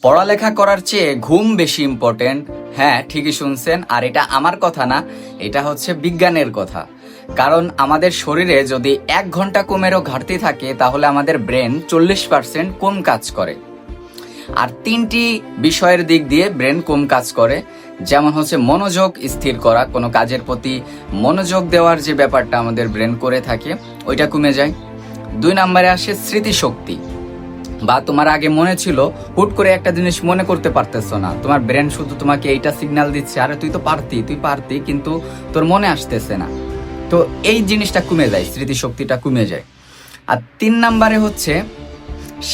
পড়ালেখা করার চেয়ে ঘুম বেশি ইম্পর্টেন্ট। হ্যাঁ, ঠিকই শুনছেন। আর এটা আমার কথা না, এটা হচ্ছে বিজ্ঞানের কথা। কারণ আমাদের শরীরে যদি 1 ঘন্টা ঘুমেরও ঘাটতি থাকে তাহলে আমাদের ব্রেন 40% কম কাজ করে। আর 3টি বিষয়ের দিক দিয়ে ব্রেন কম কাজ করে, যেমন হচ্ছে মনোযোগ স্থির করা, কোনো কাজের প্রতি মনোযোগ দেওয়ার যে ব্যাপারটা আমাদের ব্রেন করে থাকে ওইটা কমে যায়। 2 নম্বরে আসে স্মৃতিশক্তি, বা তোমার আগে মনে ছিল, হুট করে একটা জিনিস মনে করতে পারতেছো না, তোমার ব্রেন শুধু তোমাকে এইটা সিগন্যাল দিচ্ছে, আরে তুই তো পারতি কিন্তু তোর মনে আসতেছে না। তো এই জিনিসটা কমে যায়, স্মৃতিশক্তিটা কমে যায়। আর 3 নম্বরে হচ্ছে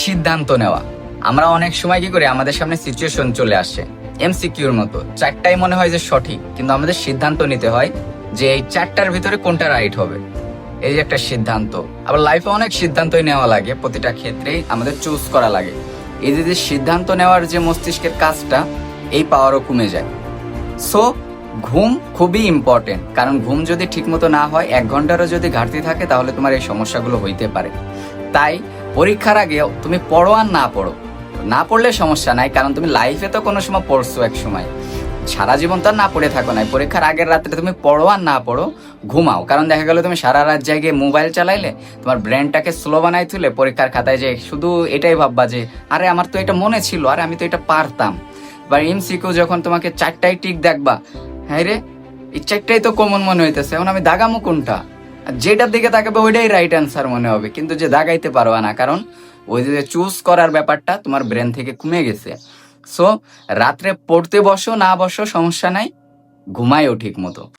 সিদ্ধান্ত নেওয়া। আমরা অনেক সময় কি করি, আমাদের সামনে সিচুয়েশন চলে আসে এমসিকিউর মতো, 4টাই মনে হয় যে সঠিক, কিন্তু আমাদের সিদ্ধান্ত নিতে হয় যে এই 4টার ভিতরে কোনটা রাইট হবে। এই যে একটা সিদ্ধান্ত। আবার লাইফে অনেক সিদ্ধান্তই নেওয়া লাগে, প্রতিটা ক্ষেত্রেই আমাদের চুজ করা লাগে। এই যে সিদ্ধান্ত নেওয়ার যে মস্তিষ্কের কাজটা, এই পাওয়ারও কমে যায়। সো ঘুম খুবই ইম্পর্টেন্ট, কারণ ঘুম যদি ঠিকমতো না হয়, 1 ঘন্টারও যদি ঘাটতি থাকে, তাহলে তোমার এই সমস্যাগুলো হইতে পারে। তাই পরীক্ষার আগে তুমি পড়ো আর না পড়লে সমস্যা নাই, কারণ তুমি লাইফে তো কোনো সময় পড়ছো, এক সময় সারা জীবন তো আর না পড়ে থাকো নাই। পরীক্ষার আগের রাত্রে তুমি পড়ো আর না পড়ো, ঘুমাও। কারণ দেখা গেল তুমি সারা রাত জায়গায় মোবাইল চালাইলে, তোমার ব্রেনটাকে স্লো বানাই তুলে পরীক্ষার খাতায় যে শুধু এটাই ভাববা যে আরে আমার তো এটা মনে ছিল, আরে আমি তো এটা পারতাম। বা এমসিকিউ যখন তোমাকে 4টাই টিক দেখবা, হ্যাঁ রে এই 4টাই তো কমন মনে হইতেছে, এখন আমি দাগামো কোনটা? যেটার দিকে তাকাবে ওইটাই রাইট অ্যান্সার মনে হবে, কিন্তু যে দাগাইতে পারবা না, কারণ ওই যে চুজ করার ব্যাপারটা তোমার ব্রেন থেকে কমে গেছে। সো রাত্রে পড়তে বসো না বসো সমস্যা নাই, ঘুমাইও ঠিক মতো।